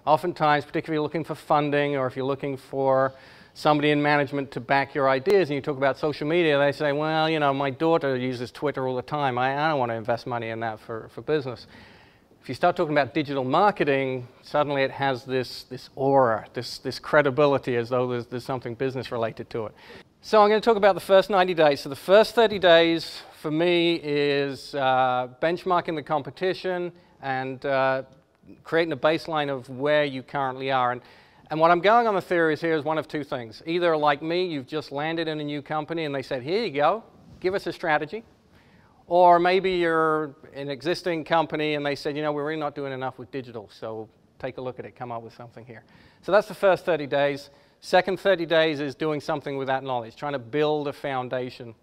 Oftentimes, particularly if you're looking for funding or if you're looking for somebody in management to back your ideas and you talk about social media, they say, well, you know, my daughter uses Twitter all the time. I don't want to invest money in that for business. If you start talking about digital marketing, suddenly it has this aura, this credibility as though there's something business related to it. So I'm going to talk about the first 90 days. So the first 30 days for me is benchmarking the competition and creating a baseline of where you currently are. And what I'm going on the theory is here is one of two things. Either like me, you've just landed in a new company and they said, here you go, give us a strategy. Or maybe you're an existing company and they said, you know, we're really not doing enough with digital, so take a look at it, come up with something here. So that's the first 30 days. Second 30 days is doing something with that knowledge, trying to build a foundation.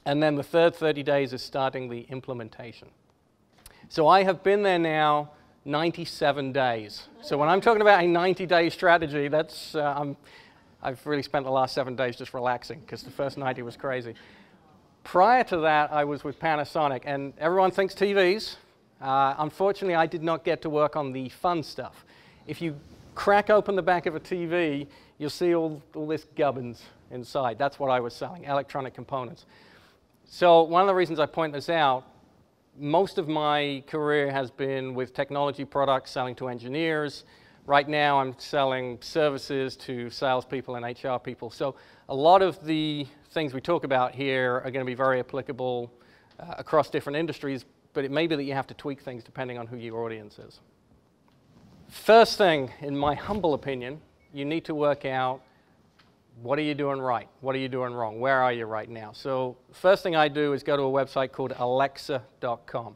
And then the third 30 days is starting the implementation. So I have been there now 97 days. So when I'm talking about a 90-day strategy, that's, I've really spent the last 7 days just relaxing because the first 90 was crazy. Prior to that, I was with Panasonic, and everyone thinks TVs. Unfortunately, I did not get to work on the fun stuff. If you crack open the back of a TV, you'll see all this gubbins inside. That's what I was selling, electronic components. So one of the reasons I point this out, most of my career has been with technology products, selling to engineers. Right now, I'm selling services to salespeople and HR people. So a lot of the things we talk about here are going to be very applicable across different industries, but it may be that you have to tweak things depending on who your audience is. First thing, in my humble opinion, you need to work out what are you doing right? What are you doing wrong? Where are you right now? So first thing I do is go to a website called Alexa.com.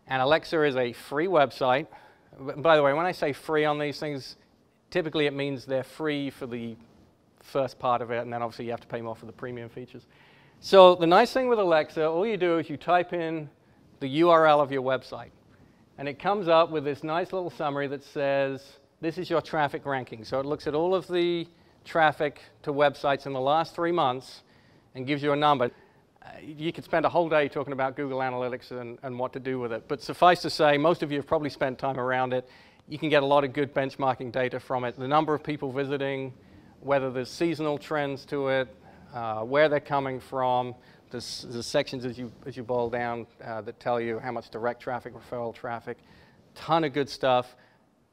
And Alexa is a free website. By the way, when I say free on these things, typically it means they're free for the first part of it, and then obviously you have to pay more for the premium features. So the nice thing with Alexa, all you do is you type in the URL of your website, and it comes up with this nice little summary that says, this is your traffic ranking. So it looks at all of the traffic to websites in the last 3 months and gives you a number. You could spend a whole day talking about Google Analytics and what to do with it, but suffice to say, most of you have probably spent time around it. You can get a lot of good benchmarking data from it. The number of people visiting, whether there's seasonal trends to it, where they're coming from. There's sections as you boil down that tell you how much direct traffic, referral traffic, ton of good stuff,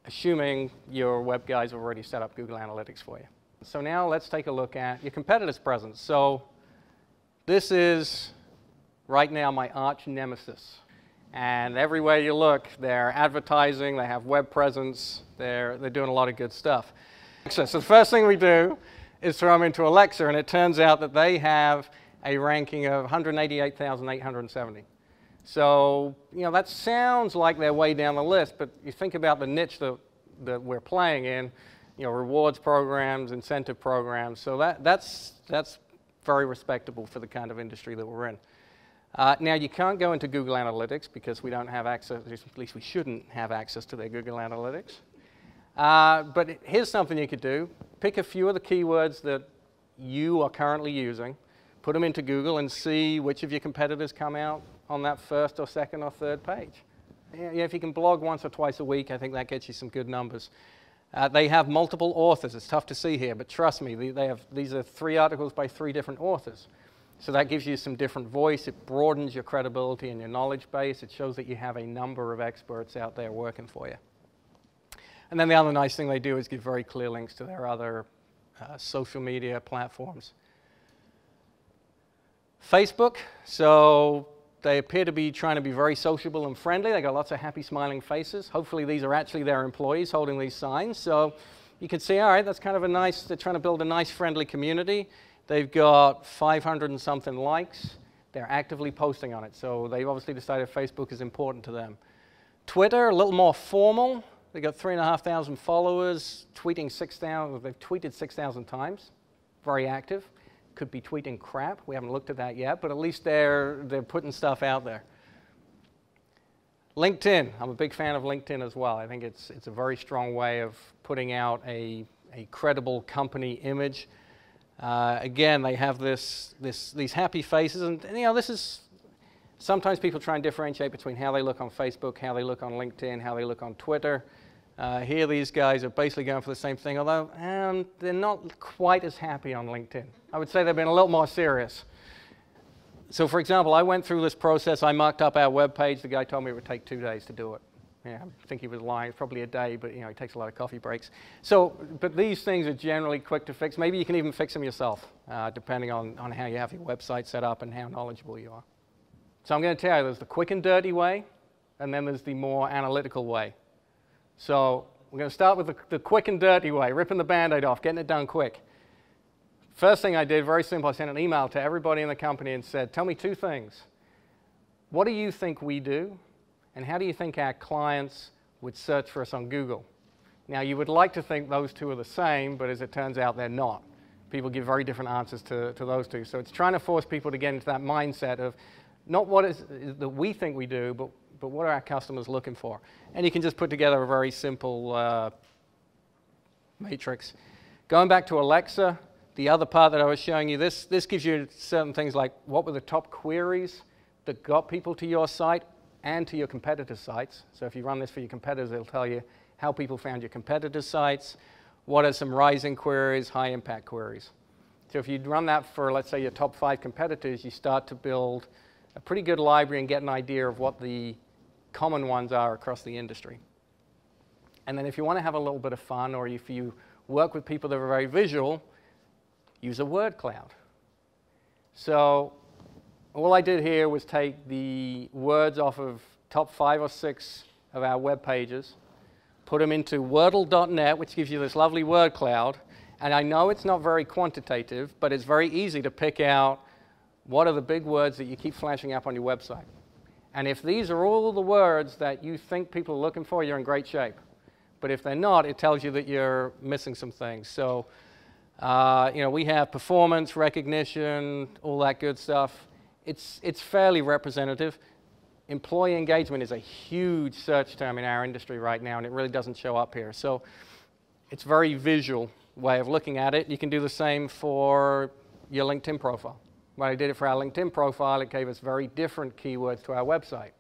assuming your web guys have already set up Google Analytics for you. So now let's take a look at your competitors' presence. So this is right now my arch nemesis. And everywhere you look, they're advertising, they have web presence, they're doing a lot of good stuff. So the first thing we do is throw them into Alexa, and it turns out that they have a ranking of 188,870. So, you know, that sounds like they're way down the list, but you think about the niche that we're playing in, you know, rewards programs, incentive programs, so that's very respectable for the kind of industry that we're in. Now, you can't go into Google Analytics because we don't have access, at least we shouldn't have access to their Google Analytics. But here's something you could do. Pick a few of the keywords that you are currently using, put them into Google, and see which of your competitors come out on that first or second or third page. Yeah, if you can blog once or twice a week, I think that gets you some good numbers. They have multiple authors. It's tough to see here, but trust me, these are 3 articles by 3 different authors. So that gives you some different voice. It broadens your credibility and your knowledge base. It shows that you have a number of experts out there working for you. And then the other nice thing they do is give very clear links to their other social media platforms. Facebook, so they appear to be trying to be very sociable and friendly. They got lots of happy smiling faces. Hopefully these are actually their employees holding these signs. So you can see, all right, that's kind of a nice, they're trying to build a nice friendly community. They've got 500 and something likes. They're actively posting on it. So they've obviously decided Facebook is important to them. Twitter, a little more formal. They got 3,500 followers, tweeting 6,000. They've tweeted 6,000 times. Very active. Could be tweeting crap. We haven't looked at that yet, but at least they're putting stuff out there. LinkedIn. I'm a big fan of LinkedIn as well. I think it's a very strong way of putting out a credible company image. Again, they have these happy faces, and you know, this is sometimes people try and differentiate between how they look on Facebook, how they look on LinkedIn, how they look on Twitter. Here these guys are basically going for the same thing, although they're not quite as happy on LinkedIn. I would say they've been a little more serious. So for example, I went through this process. I marked up our web page. The guy told me it would take 2 days to do it. Yeah, I think he was lying. It's probably a day, but you know, he takes a lot of coffee breaks. So, but these things are generally quick to fix. Maybe you can even fix them yourself, depending on how you have your website set up and how knowledgeable you are. So I'm going to tell you, there's the quick and dirty way, and then there's the more analytical way. So we're going to start with the quick and dirty way, ripping the Band-Aid off, getting it done quick. First thing I did, very simple, I sent an email to everybody in the company and said, tell me 2 things. What do you think we do? And how do you think our clients would search for us on Google? Now, you would like to think those 2 are the same, but as it turns out, they're not. People give very different answers to those 2. So it's trying to force people to get into that mindset of not what is that we think we do, but what are our customers looking for? And you can just put together a very simple matrix. Going back to Alexa, the other part that I was showing you, this gives you certain things like what were the top queries that got people to your site and to your competitors' sites. So if you run this for your competitors, it'll tell you how people found your competitors' sites, what are some rising queries, high impact queries. So if you run that for, let's say, your top 5 competitors, you start to build a pretty good library and get an idea of what the common ones are across the industry. And then if you want to have a little bit of fun, or if you work with people that are very visual, use a word cloud. So all I did here was take the words off of top 5 or 6 of our web pages, put them into Wordle.net, which gives you this lovely word cloud. And I know it's not very quantitative, but it's very easy to pick out what are the big words that you keep flashing up on your website. And if these are all the words that you think people are looking for, you're in great shape. But if they're not, it tells you that you're missing some things. So, you know, we have performance, recognition, all that good stuff. It's fairly representative. Employee engagement is a huge search term in our industry right now, and it really doesn't show up here. So it's a very visual way of looking at it. You can do the same for your LinkedIn profile. When I did it for our LinkedIn profile, it gave us very different keywords to our website.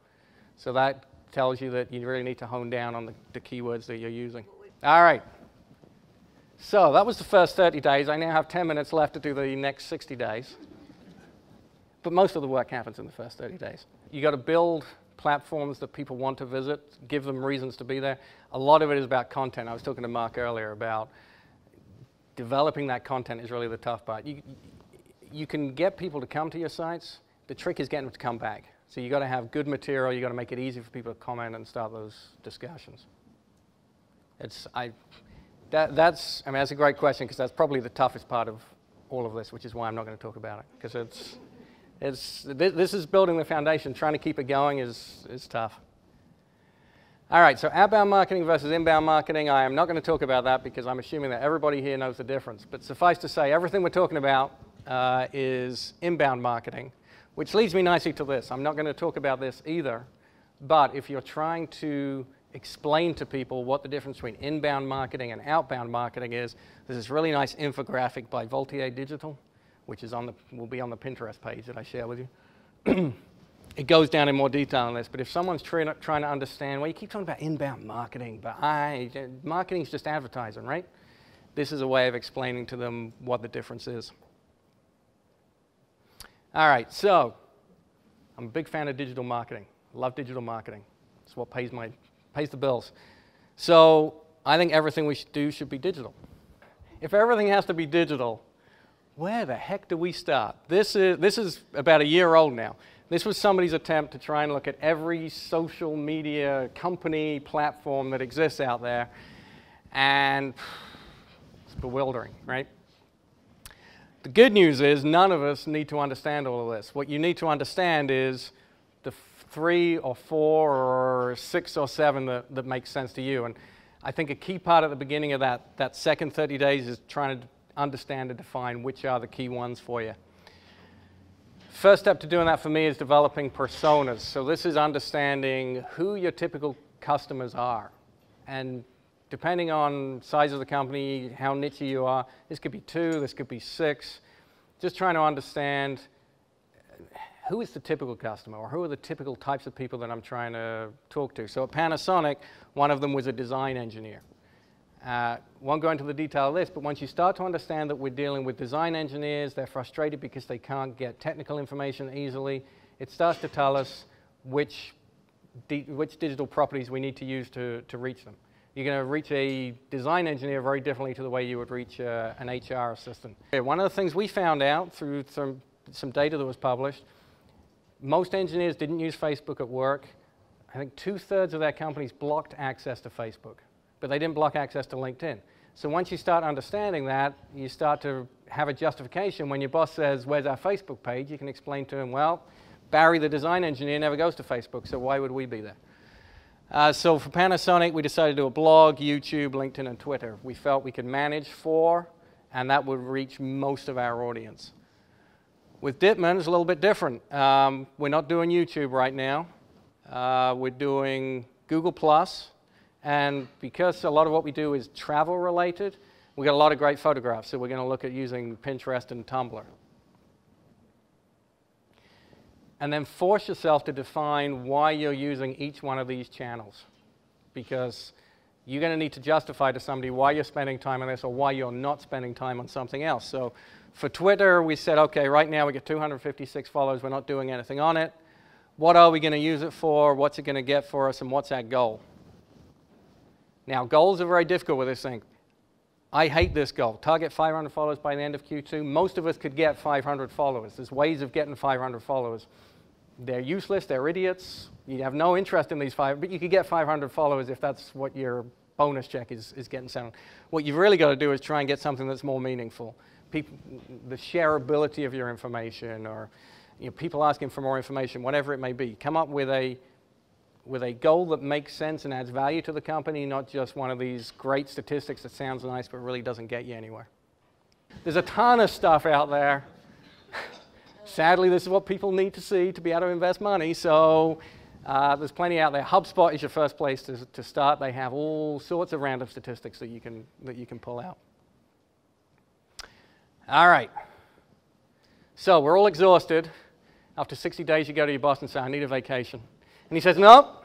So that tells you that you really need to hone down on the keywords that you're using. All right. So that was the first 30 days. I now have 10 minutes left to do the next 60 days. But most of the work happens in the first 30 days. You got to build platforms that people want to visit, give them reasons to be there. A lot of it is about content. I was talking to Mark earlier about developing that content is really the tough part. You can get people to come to your sites. The trick is getting them to come back. So you got to have good material. You got to make it easy for people to comment and start those discussions. That's a great question, because that's probably the toughest part of all of this, which is why I'm not going to talk about it, because this is building the foundation. Trying to keep it going is tough. All right, so outbound marketing versus inbound marketing. I am not going to talk about that because I'm assuming that everybody here knows the difference. But suffice to say, everything we're talking about is inbound marketing, which leads me nicely to this. I'm not going to talk about this either, but if you're trying to explain to people what the difference between inbound marketing and outbound marketing is, there's this really nice infographic by Voltier Digital, which is will be on the Pinterest page that I share with you. It goes down in more detail on this, but if someone's trying to understand, well, you keep talking about inbound marketing, but marketing is just advertising, right? This is a way of explaining to them what the difference is. All right, so I'm a big fan of digital marketing. I love digital marketing. It's what pays the bills. So I think everything we do should be digital. If everything has to be digital, where the heck do we start? This is about a year old now. This was somebody's attempt to try and look at every social media company platform that exists out there, and it's bewildering, right? The good news is none of us need to understand all of this. What you need to understand is the 3 or 4 or 6 or 7 that makes sense to you. And I think a key part at the beginning of that second 30 days is trying to understand and define which are the key ones for you. First step to doing that for me is developing personas. So this is understanding who your typical customers are. And depending on size of the company, how niche you are, this could be 2, this could be 6. Just trying to understand who is the typical customer, or who are the typical types of people that I'm trying to talk to? So at Panasonic, one of them was a design engineer. Won't go into the detail of this, but once you start to understand that we're dealing with design engineers, they're frustrated because they can't get technical information easily, it starts to tell us which digital properties we need to use to reach them. You're going to reach a design engineer very differently to the way you would reach an HR assistant. One of the things we found out through some data that was published, most engineers didn't use Facebook at work. I think 2/3 of their companies blocked access to Facebook, but they didn't block access to LinkedIn. So once you start understanding that, you start to have a justification. When your boss says, where's our Facebook page, you can explain to him, well, Barry, the design engineer, never goes to Facebook, so why would we be there? So for Panasonic, we decided to do a blog, YouTube, LinkedIn, and Twitter. We felt we could manage 4, and that would reach most of our audience. With Ditman, it's a little bit different. We're not doing YouTube right now. We're doing Google+, and because a lot of what we do is travel related, we got a lot of great photographs, so we're going to look at using Pinterest and Tumblr. And then force yourself to define why you're using each one of these channels, because you're going to need to justify to somebody why you're spending time on this or why you're not spending time on something else. So for Twitter, we said, okay, right now we get 256 followers. We're not doing anything on it. What are we going to use it for? What's it going to get for us? And what's our goal? Now, goals are very difficult with this thing. I hate this goal. Target 500 followers by the end of Q2. Most of us could get 500 followers. There's ways of getting 500 followers. They're useless. They're idiots. You have no interest in these 5, but you could get 500 followers if that's what your bonus check is getting sent on. What you've really got to do is try and get something that's more meaningful. People, the shareability of your information, or people asking for more information, whatever it may be. Come up with a goal that makes sense and adds value to the company, not just one of these great statistics that sounds nice but really doesn't get you anywhere. There's a ton of stuff out there. Sadly, this is what people need to see to be able to invest money, so there's plenty out there. HubSpot is your first place to start. They have all sorts of random statistics that you can pull out. All right. So we're all exhausted. After 60 days, you go to your boss and say, I need a vacation. And he says, no,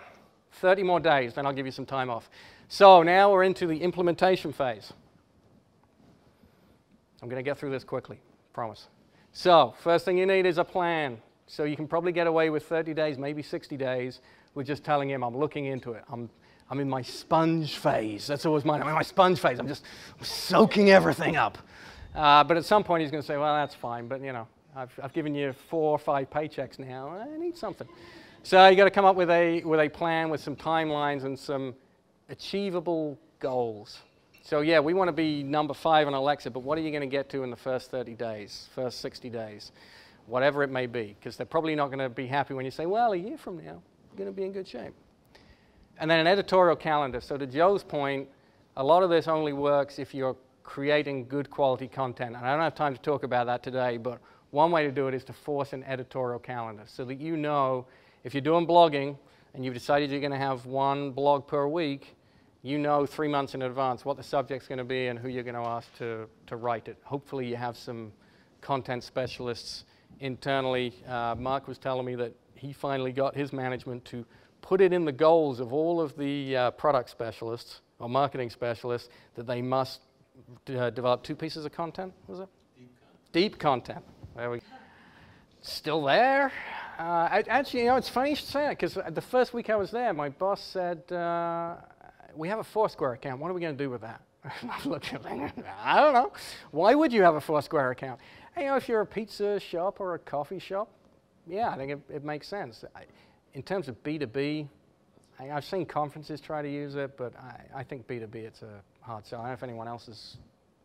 30 more days, then I'll give you some time off. So now we're into the implementation phase. I'm going to get through this quickly, promise. So first thing you need is a plan. So you can probably get away with 30 days, maybe 60 days, with just telling him, I'm looking into it. I'm in my sponge phase. That's always mine. I'm in my sponge phase. I'm soaking everything up. But at some point, he's going to say, well, that's fine. But, I've given you 4 or 5 paychecks now. I need something. So you got to come up with a plan with some timelines and some achievable goals. So yeah, we want to be number 5 on Alexa, but what are you going to get to in the first 30 days, first 60 days, whatever it may be? Because they're probably not going to be happy when you say, well, a year from now, you're going to be in good shape. And then an editorial calendar. So to Joe's point, a lot of this only works if you're creating good quality content. And I don't have time to talk about that today, but one way to do it is to force an editorial calendar so that you know if you're doing blogging and you've decided you're going to have 1 blog per week, you know 3 months in advance what the subject's going to be and who you're going to ask to write it. Hopefully you have some content specialists internally. Mark was telling me that he finally got his management to put it in the goals of all of the product specialists or marketing specialists that they must develop 2 pieces of content, was it? Deep content. There we go. Still there? Actually, it's funny you should say that, because the first week I was there, my boss said, we have a Foursquare account. What are we going to do with that? I looked at it, I don't know. Why would you have a Foursquare account? Hey, if you're a pizza shop or a coffee shop, yeah, I think it makes sense. In terms of B2B, I've seen conferences try to use it, but I think B2B, it's a hard sell. I don't know if anyone else has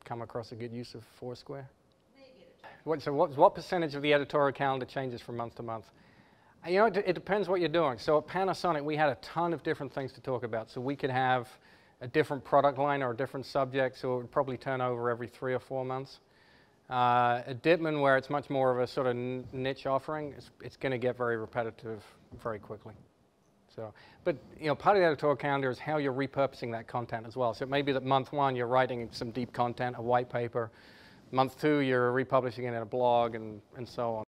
come across a good use of Foursquare. So what percentage of the editorial calendar changes from month to month? It depends what you're doing. So at Panasonic, we had a ton of different things to talk about. So we could have a different product line or a different subject, so it would probably turn over every 3 or 4 months. At Ditman, where it's much more of a sort of niche offering, it's going to get very repetitive very quickly. So, but part of the editorial calendar is how you're repurposing that content as well. So it may be that month 1 you're writing some deep content, a white paper. Month 2 you're republishing it in a blog, and so on.